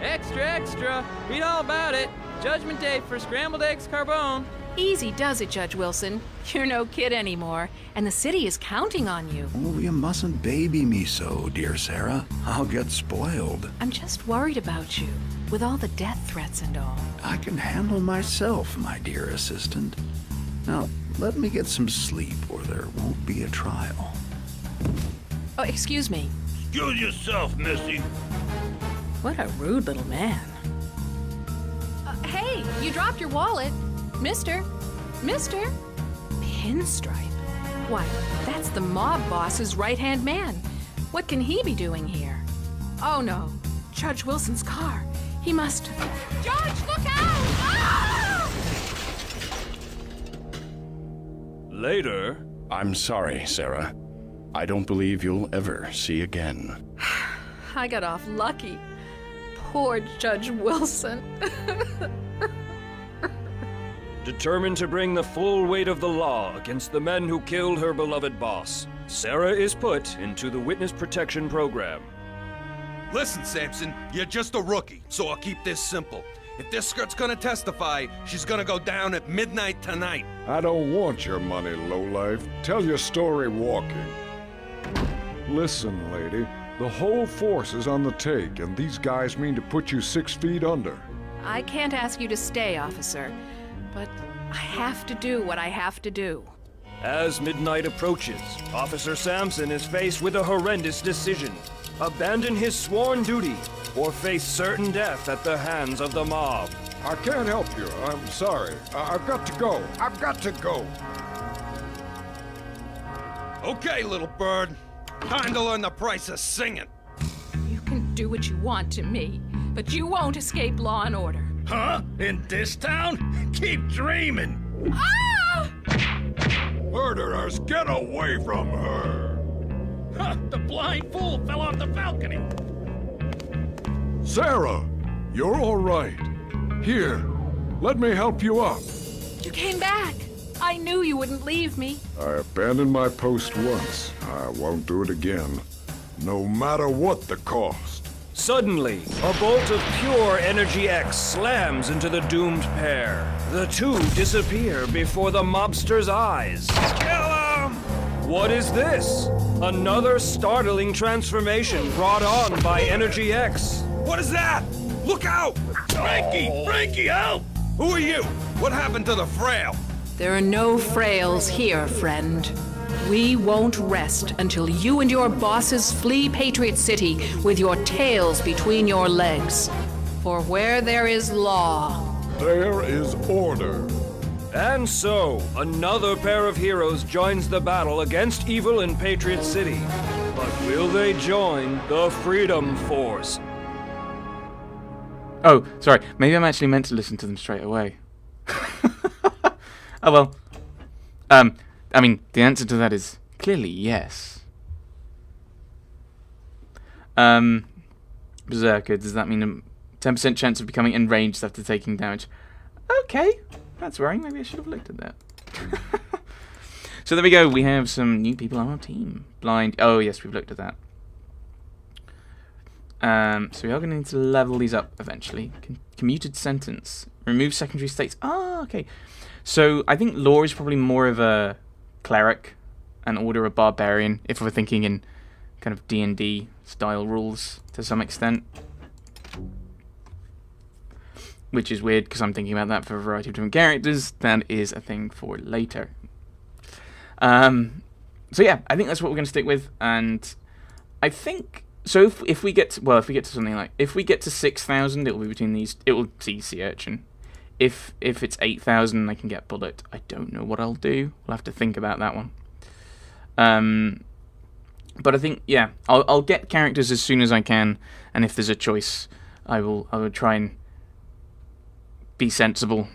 Extra, extra. Read all about it. Judgment Day for scrambled eggs carbone. Easy does it, Judge Wilson. You're no kid anymore, and the city is counting on you. Oh, you mustn't baby me so, dear Sarah. I'll get spoiled. I'm just worried about you, with all the death threats and all. I can handle myself, my dear assistant. Now, let me get some sleep, or there won't be a trial. Oh, excuse me. Excuse yourself, Missy. What a rude little man. Hey, you dropped your wallet. Mister? Pinstripe? Why, that's the mob boss's right-hand man. What can he be doing here? Oh no, Judge Wilson's car. He must... Judge, look out! Ah! Later. I'm sorry, Sarah. I don't believe you'll ever see again. I got off lucky. Poor Judge Wilson. Determined to bring the full weight of the law against the men who killed her beloved boss, Sarah is put into the Witness Protection Program. Listen, Samson, you're just a rookie, so I'll keep this simple. If this skirt's gonna testify, she's gonna go down at midnight tonight. I don't want your money, lowlife. Tell your story walking. Listen, lady, the whole force is on the take, and these guys mean to put you 6 feet under. I can't ask you to stay, officer, but I have to do what I have to do. As midnight approaches, Officer Sampson is faced with a horrendous decision. Abandon his sworn duty, or face certain death at the hands of the mob. I can't help you. I'm sorry. I've got to go. I've got to go. Okay, little bird. Time to learn the price of singing. You can do what you want to me, but you won't escape law and order. Huh? In this town? Keep dreaming! Ah! Murderers, get away from her! The blind fool fell off the balcony! Sarah, you're all right. Here, let me help you up. You came back. I knew you wouldn't leave me. I abandoned my post once. I won't do it again. No matter what the cost. Suddenly, a bolt of pure Energy X slams into the doomed pair. The two disappear before the mobster's eyes. Kill him! What is this? Another startling transformation brought on by Energy X. What is that? Look out! Frankie, help! Who are you? What happened to the frail? There are no frails here, friend. We won't rest until you and your bosses flee Patriot City with your tails between your legs. For where there is law, There is order. And so, another pair of heroes joins the battle against evil in Patriot City. But will they join the Freedom Force? Oh, sorry. Maybe I'm actually meant to listen to them straight away. Oh well. I mean, the answer to that is clearly yes. Berserker, does that mean a 10% chance of becoming enraged after taking damage? Okay, that's worrying. Maybe I should have looked at that. So there we go. We have some new people on our team. Blind. Oh yes, we've looked at that. So we are going to need to level these up eventually. Commuted sentence. Remove secondary states. Ah, okay. So I think law is probably more of a cleric and order a barbarian, if we're thinking in kind of D&D style rules to some extent. Which is weird because I'm thinking about that for a variety of different characters. That is a thing for later. So yeah, I think that's what we're going to stick with, and I think so. If we get to something like, if we get to 6,000, it will be between these. It will see Sea Urchin. If it's 8,000, I can get Bullet. I don't know what I'll do. We'll have to think about that one. But I think yeah, I'll get characters as soon as I can, and if there's a choice, I will try and be sensible,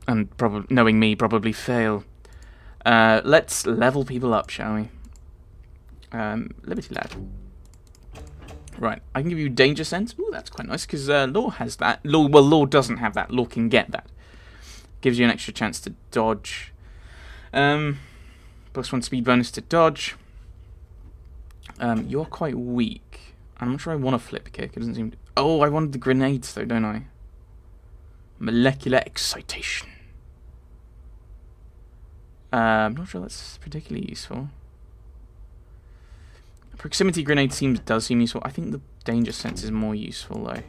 and probably knowing me, probably fail. Let's level people up, shall we? Liberty Lad. Right, I can give you Danger Sense. Ooh, that's quite nice, because Law has that. Law doesn't have that. Law can get that. Gives you an extra chance to dodge. +1 speed bonus to dodge. You're quite weak. I'm not sure I want a flip kick. It doesn't seem... Oh, I wanted the grenades, though, don't I? Molecular excitation. I'm not sure that's particularly useful. Proximity grenade does seem useful. I think the danger sense is more useful, though. I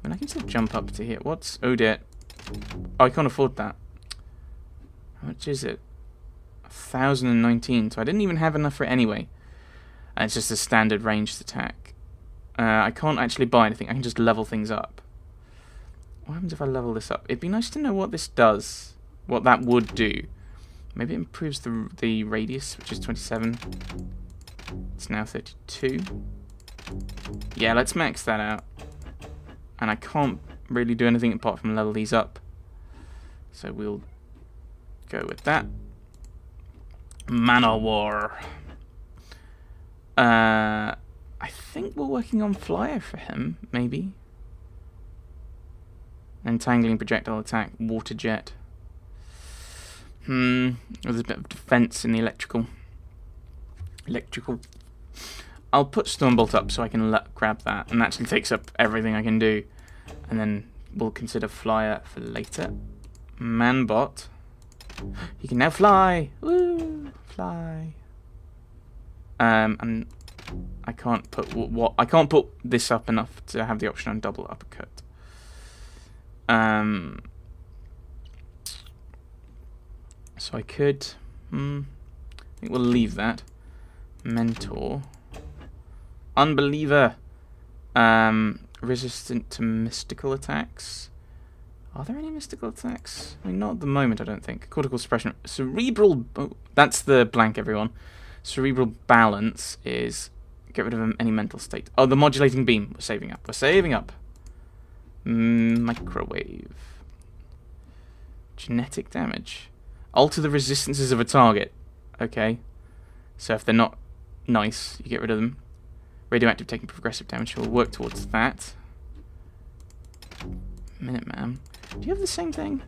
mean, I can still jump up to here. What's... Oh, dear. Oh, I can't afford that. How much is it? 1,019, so I didn't even have enough for it anyway. And it's just a standard ranged attack. I can't actually buy anything. I can just level things up. What happens if I level this up? It'd be nice to know what this does. What that would do. Maybe it improves the radius, which is 27. It's now 32. Yeah, let's max that out. And I can't really do anything apart from level these up. So we'll go with that. Man o' War. I think we're working on Flyer for him, maybe. Entangling projectile attack, water jet. There's a bit of defense in the electrical. I'll put Stormbolt up so I can grab that, and that actually takes up everything I can do. And then we'll consider Flyer for later. Manbot. He can now fly. Woo! Fly. And I can't put I can't put this up enough to have the option on double uppercut. So I could. I think we'll leave that. Mentor. Unbeliever. Resistant to mystical attacks. Are there any mystical attacks? I mean, not at the moment, I don't think. Cortical suppression. Cerebral... Oh, that's the blank, everyone. Cerebral balance is... Get rid of any mental state. Oh, the modulating beam. We're saving up. We're saving up. Microwave. Genetic damage. Alter the resistances of a target. Okay. So if they're not nice, you get rid of them. Radioactive taking progressive damage. We'll work towards that. Minuteman. Do you have the same thing?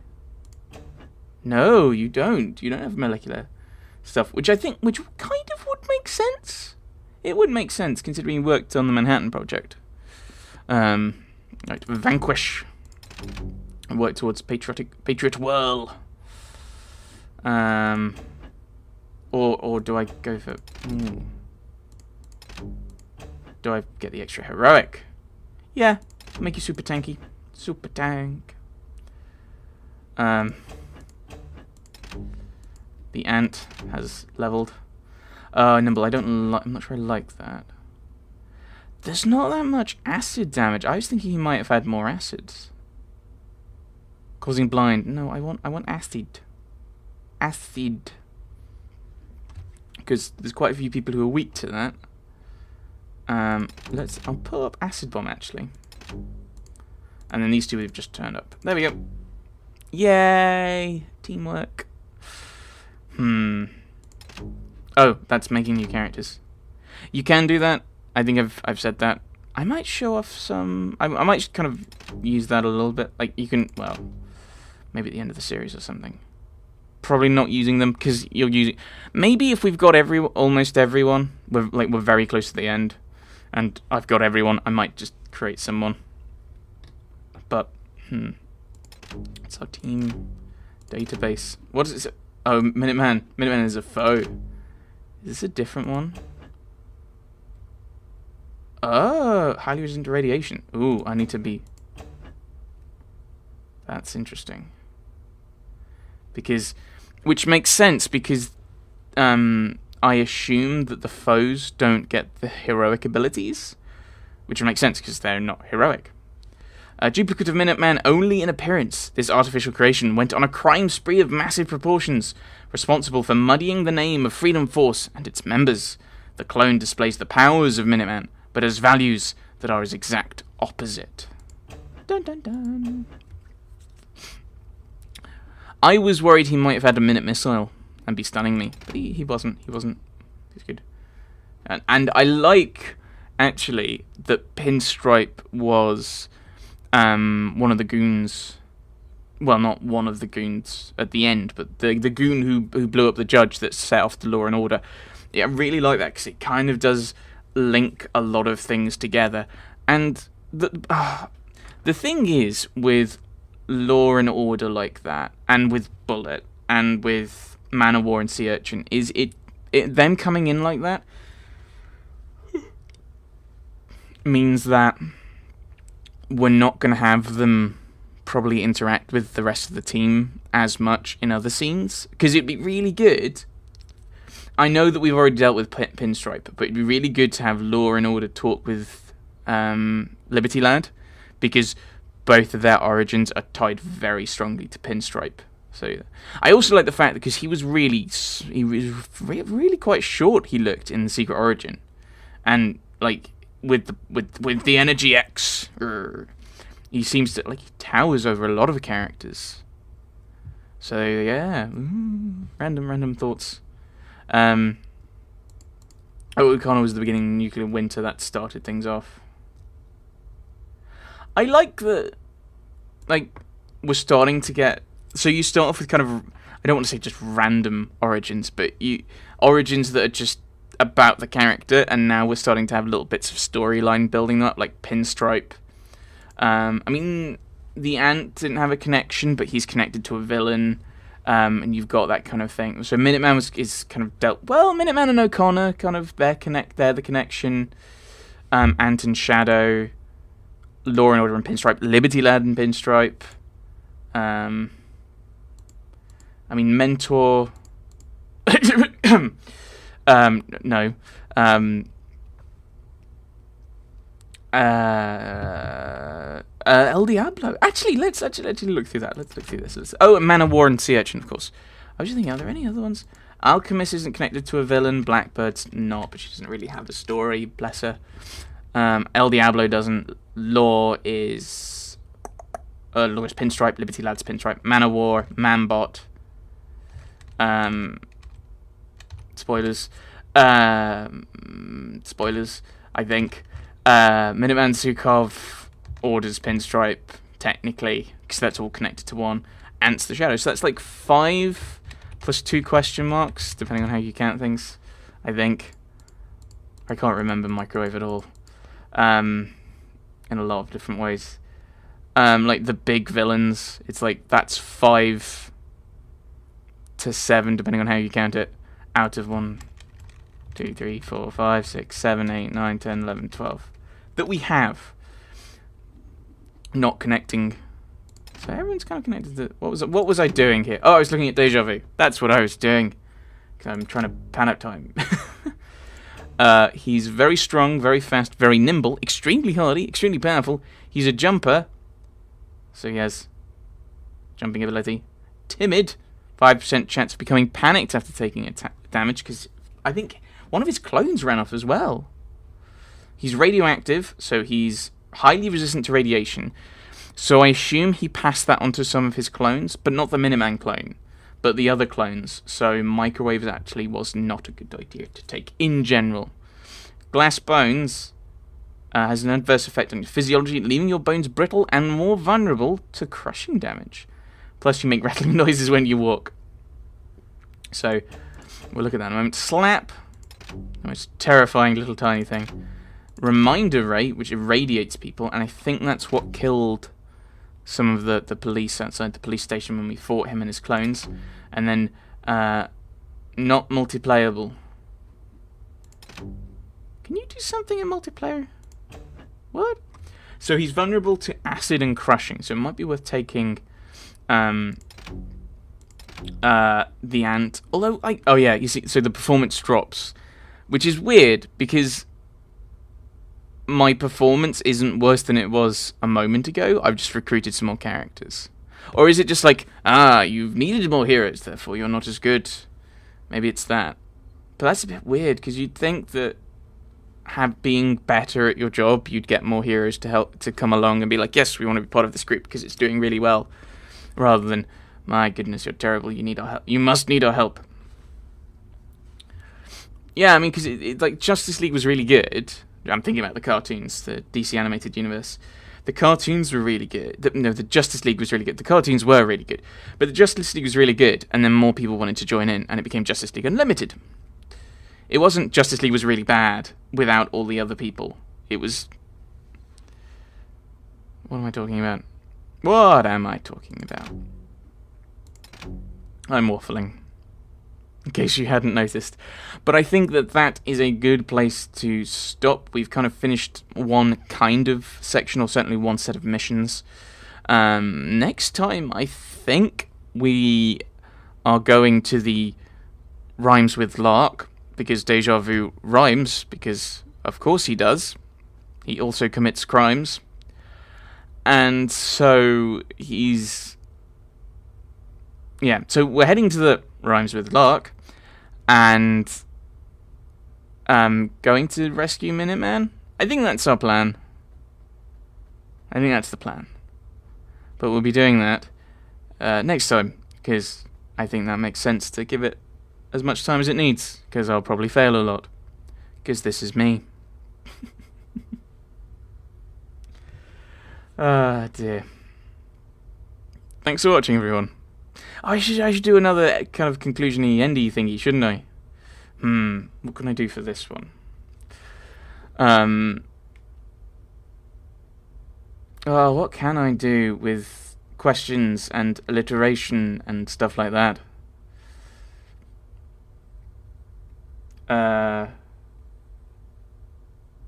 No, you don't. You don't have molecular stuff, which kind of would make sense. It would make sense considering you worked on the Manhattan Project. Right, Vanquish. Work towards Patriot Whirl. Or do I go for... Do I get the extra heroic? Yeah, make you super tanky. Super tank. The ant has leveled. Nimble, I'm not sure I like that. There's not that much acid damage. I was thinking he might have had more acids. Causing blind. No, I want acid. Acid. Because there's quite a few people who are weak to that. I'll pull up acid bomb actually. And then these two have just turned up. There we go. Yay! Teamwork. Oh, that's making new characters. You can do that. I think I've said that. I might show off some... I might kind of use that a little bit. Like, you can... Well, maybe at the end of the series or something. Probably not using them, because you'll use it... Maybe if we've got almost everyone, we're very close to the end, and I've got everyone, I might just create someone. But, it's our team database. What is it? Oh, Minuteman. Minuteman is a foe. Is this a different one? Oh, highly resistant to radiation. Ooh, I need to be... That's interesting. Because... Which makes sense, because... I assume that the foes don't get the heroic abilities. Which makes sense, because they're not heroic. A duplicate of Minuteman only in appearance. This artificial creation went on a crime spree of massive proportions, responsible for muddying the name of Freedom Force and its members. The clone displays the powers of Minuteman, but has values that are his exact opposite. Dun dun dun. I was worried he might have had a Minute Missile and be stunning me, but he wasn't. He wasn't. He's good. And I like, actually, that Pinstripe was... one of the goons, well, not one of the goons at the end, but the goon who blew up the judge that set off the Law and Order. Yeah, I really like that, because it kind of does link a lot of things together. And the thing is, with Law and Order like that, and with Bullet, and with Man of War and Sea Urchin, is them coming in like that means that we're not going to have them probably interact with the rest of the team as much in other scenes, because it'd be really good. I know that we've already dealt with Pinstripe, but it'd be really good to have Law and Order talk with Liberty Lad, because both of their origins are tied very strongly to Pinstripe. So I also like the fact that because he was really quite short. He looked in the Secret Origin, and like with the Energy X, he seems to he towers over a lot of the characters. So yeah, random thoughts. O'Connor was the beginning of nuclear winter that started things off. I like that, we're starting to get. So you start off with kind of, I don't want to say just random origins, but origins that are just about the character, and now we're starting to have little bits of storyline building up, like Pinstripe. I mean, the Ant didn't have a connection, but he's connected to a villain, and you've got that kind of thing. So Minuteman is kind of dealt. Well, Minuteman and O'Connor kind of they're the connection. Ant and Shadow, Law and Order and Pinstripe, Liberty Lad and Pinstripe. I mean, Mentor. No. El Diablo. Actually, let's look through that. Let's look through this. Oh, Man of War and Sea Urchin, of course. I was just thinking, are there any other ones? Alchemist isn't connected to a villain. Blackbird's not, but she doesn't really have a story. Bless her. El Diablo doesn't. Law is Pinstripe. Liberty Lad's Pinstripe. Man of War, Manbot. Spoilers. Spoilers, I think. Minuteman Zukov orders Pinstripe, technically, because that's all connected to one. Ant's the Shadow. So that's like 5 plus 2 question marks, depending on how you count things, I think. I can't remember Microwave at all. In a lot of different ways. Like the big villains, it's like that's 5 to 7, depending on how you count it, out of 1, 2, 3, 4, 5, 6, 7, 8, 9, 10, 11, 12 that we have. Not connecting. So everyone's kind of connected to. What was I doing here? Oh, I was looking at Deja Vu. That's what I was doing. Because I'm trying to pan out time. He's very strong, very fast, very nimble, extremely hardy, extremely powerful. He's a jumper. So he has jumping ability. Timid. 5% chance of becoming panicked after taking damage, because I think one of his clones ran off as well. He's radioactive, so he's highly resistant to radiation. So I assume he passed that on to some of his clones, but not the Minuteman clone, but the other clones. So Microwave actually was not a good idea to take in general. Glass Bones has an adverse effect on your physiology, leaving your bones brittle and more vulnerable to crushing damage. Plus, you make rattling noises when you walk. So, we'll look at that in a moment. Slap. The most terrifying little tiny thing. Reminder Ray, which irradiates people. And I think that's what killed some of the police outside the police station when we fought him and his clones. And then, not multiplayable. Can you do something in multiplayer? What? So, he's vulnerable to acid and crushing. So, it might be worth taking the Ant, although oh yeah, you see, so the performance drops, which is weird because my performance isn't worse than it was a moment ago. I've just recruited some more characters. Or is it just like, you've needed more heroes, therefore you're not as good? Maybe it's that. But that's a bit weird because you'd think that being better at your job, you'd get more heroes to come along and be like, yes, we want to be part of this group because it's doing really well. Rather than, my goodness, you're terrible, you need our help. You must need our help. Yeah, I mean, because like, Justice League was really good. I'm thinking about the cartoons, the DC animated universe. The cartoons were really good. The Justice League was really good. The cartoons were really good. But the Justice League was really good, and then more people wanted to join in, and it became Justice League Unlimited. It wasn't Justice League was really bad without all the other people. It was... What am I talking about? What am I talking about? I'm waffling, in case you hadn't noticed. But I think that that is a good place to stop. We've kind of finished one kind of section, or certainly one set of missions. Next time, I think we are going to the Rhymes with Lark, because Deja Vu rhymes, because of course he does. He also commits crimes. And so he's... Yeah, so we're heading to the Rhymes with Lark, and going to rescue Minuteman? I think that's our plan. I think that's the plan. But we'll be doing that next time, because I think that makes sense to give it as much time as it needs, because I'll probably fail a lot, because this is me. Ah, dear. Thanks for watching, everyone. I should do another kind of conclusion-y, endy thingy, shouldn't I? What can I do for this one? Oh, what can I do with questions and alliteration and stuff like that?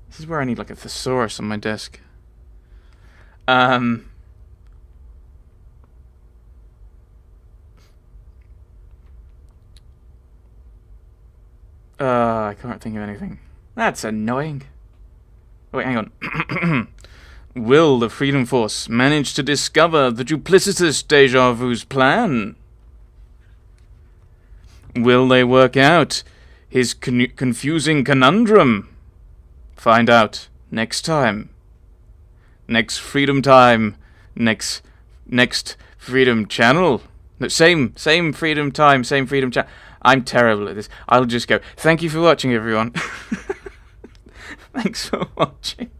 This is where I need like a thesaurus on my desk. I can't think of anything. That's annoying. Oh, wait, hang on. Will the Freedom Force manage to discover the duplicitous Deja Vu's plan? Will they work out his confusing conundrum? Find out next time. Next Freedom Time. Next Freedom Channel. No, same Freedom Time, same Freedom Channel. I'm terrible at this. I'll just go. Thank you for watching, everyone. Thanks for watching.